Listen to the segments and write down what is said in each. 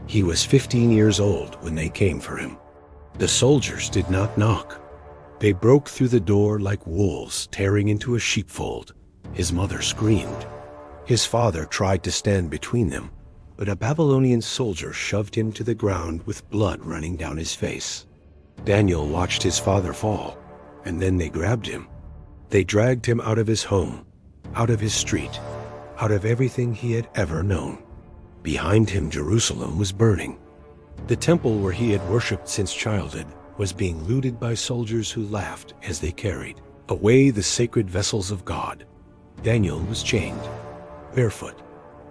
He was 15 years old when they came for him. The soldiers did not knock. They broke through the door like wolves tearing into a sheepfold. His mother screamed. His father tried to stand between them, but a Babylonian soldier shoved him to the ground with blood running down his face. Daniel watched his father fall, and then they grabbed him. They dragged him out of his home, out of his street, out of everything he had ever known. Behind him, Jerusalem was burning. The temple where he had worshipped since childhood was being looted by soldiers who laughed as they carried away the sacred vessels of God. Daniel was chained, barefoot,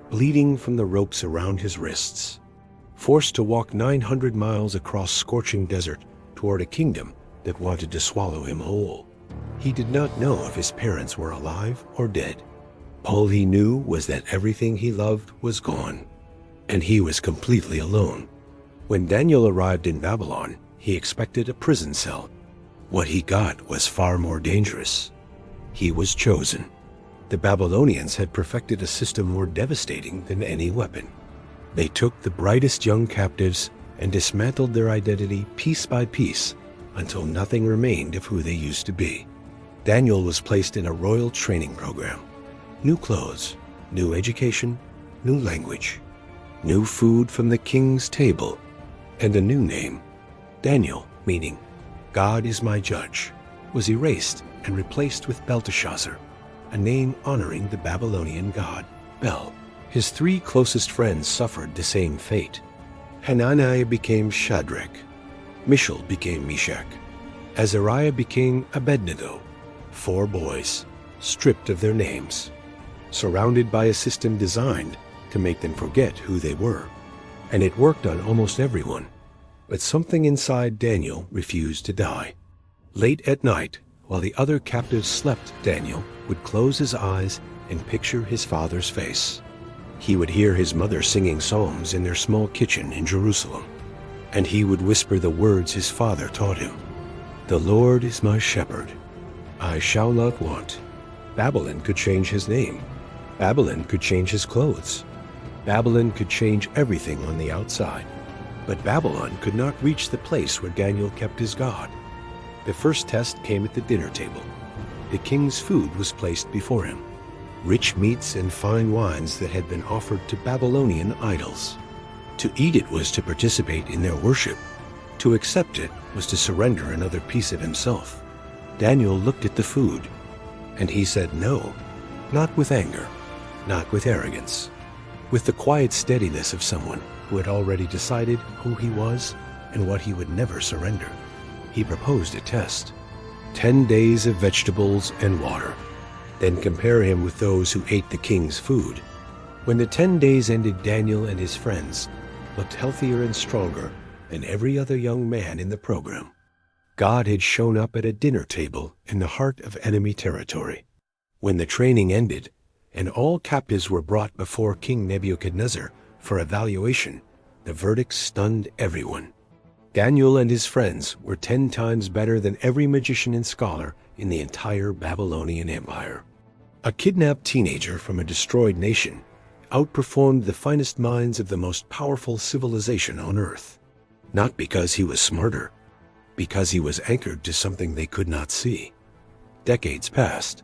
bleeding from the ropes around his wrists, forced to walk 900 miles across scorching desert toward a kingdom that wanted to swallow him whole. He did not know if his parents were alive or dead. All he knew was that everything he loved was gone, and he was completely alone. When Daniel arrived in Babylon, he expected a prison cell. What he got was far more dangerous. He was chosen. The Babylonians had perfected a system more devastating than any weapon. They took the brightest young captives and dismantled their identity piece by piece until nothing remained of who they used to be. Daniel was placed in a royal training program. New clothes, new education, new language, new food from the king's table, and a new name. Daniel, meaning God is my judge, was erased and replaced with Belteshazzar, a name honoring the Babylonian god, Bel. His three closest friends suffered the same fate. Hananiah became Shadrach, Mishael became Meshach, Azariah became Abednego. 4 boys, stripped of their names, surrounded by a system designed to make them forget who they were. And it worked on almost everyone. But something inside Daniel refused to die. Late at night, while the other captives slept, Daniel would close his eyes and picture his father's face. He would hear his mother singing psalms in their small kitchen in Jerusalem, and he would whisper the words his father taught him. "The Lord is my shepherd. I shall not want." Babylon could change his name. Babylon could change his clothes. Babylon could change everything on the outside. But Babylon could not reach the place where Daniel kept his God. The first test came at the dinner table. The king's food was placed before him. Rich meats and fine wines that had been offered to Babylonian idols. To eat it was to participate in their worship. To accept it was to surrender another piece of himself. Daniel looked at the food, and he said no, not with anger, not with arrogance, with the quiet steadiness of someone who had already decided who he was and what he would never surrender. He proposed a test: 10 days of vegetables and water. Then compare him with those who ate the king's food. When the 10 days ended, Daniel and his friends looked healthier and stronger than every other young man in the program. God had shown up at a dinner table in the heart of enemy territory. When the training ended, and all captives were brought before King Nebuchadnezzar for evaluation, the verdict stunned everyone. Daniel and his friends were 10 times better than every magician and scholar in the entire Babylonian Empire. A kidnapped teenager from a destroyed nation outperformed the finest minds of the most powerful civilization on earth. Not because he was smarter, because he was anchored to something they could not see. Decades passed.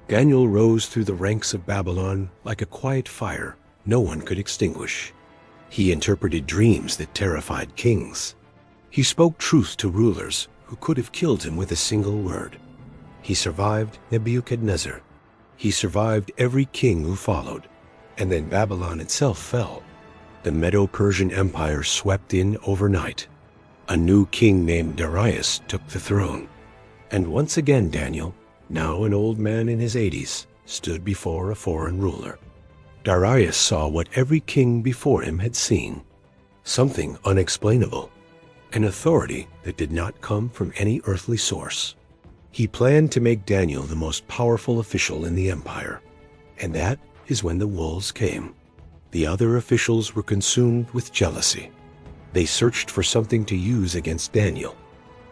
Daniel rose through the ranks of Babylon like a quiet fire no one could extinguish. He interpreted dreams that terrified kings. He spoke truth to rulers who could have killed him with a single word. He survived Nebuchadnezzar. He survived every king who followed. And then Babylon itself fell. The Medo-Persian Empire swept in overnight. A new king named Darius took the throne. And once again Daniel, now an old man in his 80s, stood before a foreign ruler. Darius saw what every king before him had seen. Something unexplainable. An authority that did not come from any earthly source. He planned to make Daniel the most powerful official in the empire. And that is when the wolves came. The other officials were consumed with jealousy. They searched for something to use against Daniel.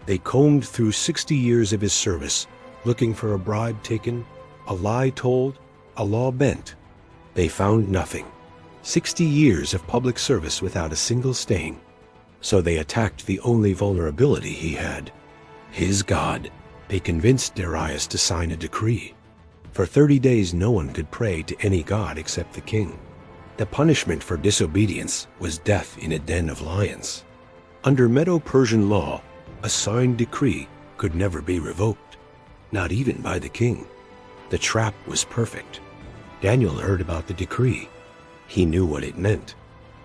They combed through 60 years of his service, looking for a bribe taken, a lie told, a law bent. They found nothing. 60 years of public service without a single stain. So they attacked the only vulnerability he had, his God. They convinced Darius to sign a decree. For 30 days no one could pray to any god except the king. The punishment for disobedience was death in a den of lions. Under Medo-Persian law, a signed decree could never be revoked, not even by the king. The trap was perfect. Daniel heard about the decree. He knew what it meant.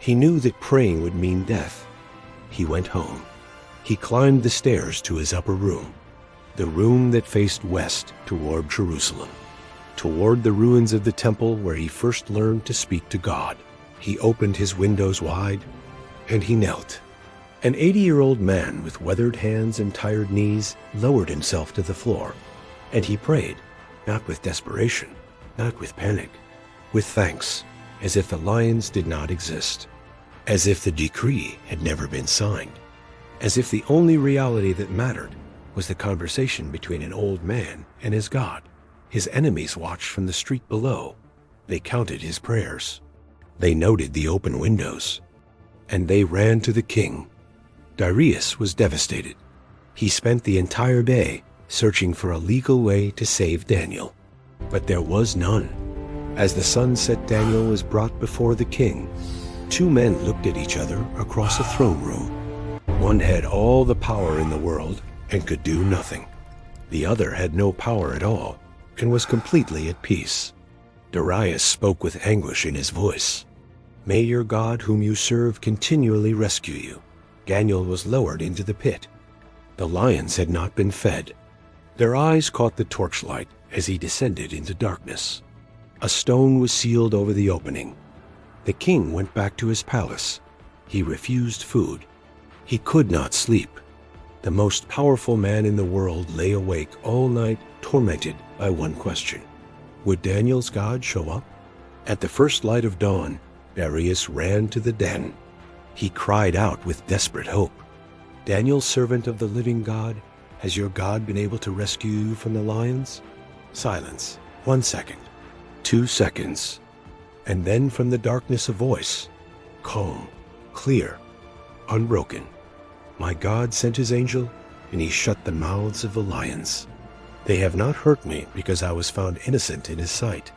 He knew that praying would mean death. He went home. He climbed the stairs to his upper room, the room that faced west toward Jerusalem, toward the ruins of the temple where he first learned to speak to God. He opened his windows wide, and he knelt. An 80-year-old man with weathered hands and tired knees lowered himself to the floor, and he prayed, not with desperation, not with panic, with thanks, as if the lions did not exist, as if the decree had never been signed, as if the only reality that mattered was the conversation between an old man and his God. His enemies watched from the street below. They counted his prayers. They noted the open windows, and they ran to the king. Darius was devastated. He spent the entire day searching for a legal way to save Daniel, but there was none. As the sun set, Daniel was brought before the king. Two men looked at each other across a throne room. One had all the power in the world and could do nothing. The other had no power at all and was completely at peace. Darius spoke with anguish in his voice. "May your God whom you serve continually rescue you." Daniel was lowered into the pit. The lions had not been fed. Their eyes caught the torchlight as he descended into darkness. A stone was sealed over the opening. The king went back to his palace. He refused food. He could not sleep. The most powerful man in the world lay awake all night, tormented by one question. Would Daniel's God show up? At the first light of dawn, Darius ran to the den. He cried out with desperate hope. "Daniel, servant of the living God, has your God been able to rescue you from the lions?" Silence. 1 second. 2 seconds. And then from the darkness a voice. Calm, clear, unbroken. "My God sent his angel, and he shut the mouths of the lions. They have not hurt me because I was found innocent in his sight."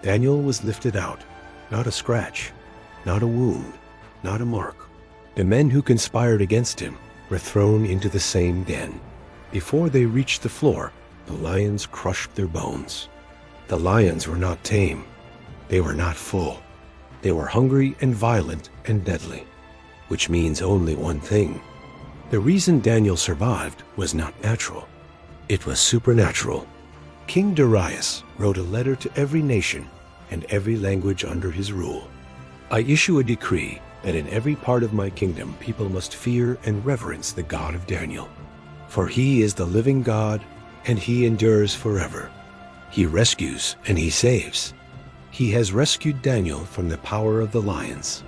Daniel was lifted out. Not a scratch, not a wound, not a mark. The men who conspired against him were thrown into the same den. Before they reached the floor, the lions crushed their bones. The lions were not tame. They were not full. They were hungry and violent and deadly, which means only one thing. The reason Daniel survived was not natural. It was supernatural. King Darius wrote a letter to every nation and every language under his rule. "I issue a decree that in every part of my kingdom people must fear and reverence the God of Daniel. For he is the living God, and he endures forever. He rescues and he saves. He has rescued Daniel from the power of the lions."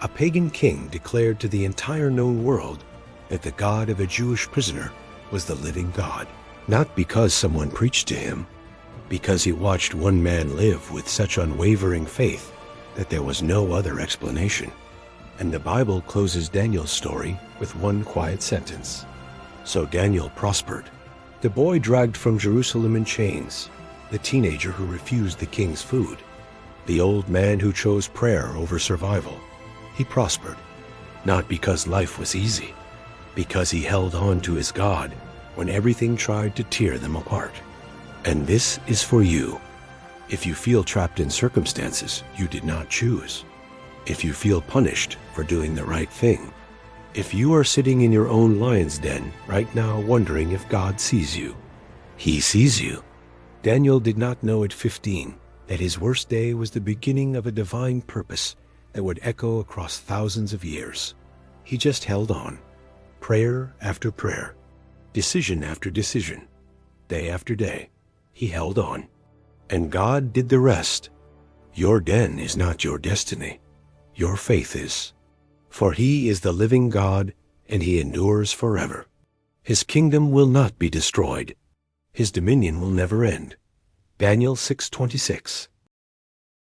A pagan king declared to the entire known world that the God of a Jewish prisoner was the living God, not because someone preached to him, because he watched one man live with such unwavering faith that there was no other explanation. And the Bible closes Daniel's story with one quiet sentence. So Daniel prospered. The boy dragged from Jerusalem in chains, the teenager who refused the king's food, the old man who chose prayer over survival. He prospered, not because life was easy, because he held on to his God when everything tried to tear them apart. And this is for you. If you feel trapped in circumstances you did not choose, if you feel punished for doing the right thing, if you are sitting in your own lion's den right now wondering if God sees you, he sees you. Daniel did not know at 15 that his worst day was the beginning of a divine purpose that would echo across thousands of years. He just held on, prayer after prayer, decision after decision, day after day. He held on, and God did the rest. Your den is not your destiny. Your faith is. For he is the living God, and he endures forever. His kingdom will not be destroyed. His dominion will never end. Daniel 6:26.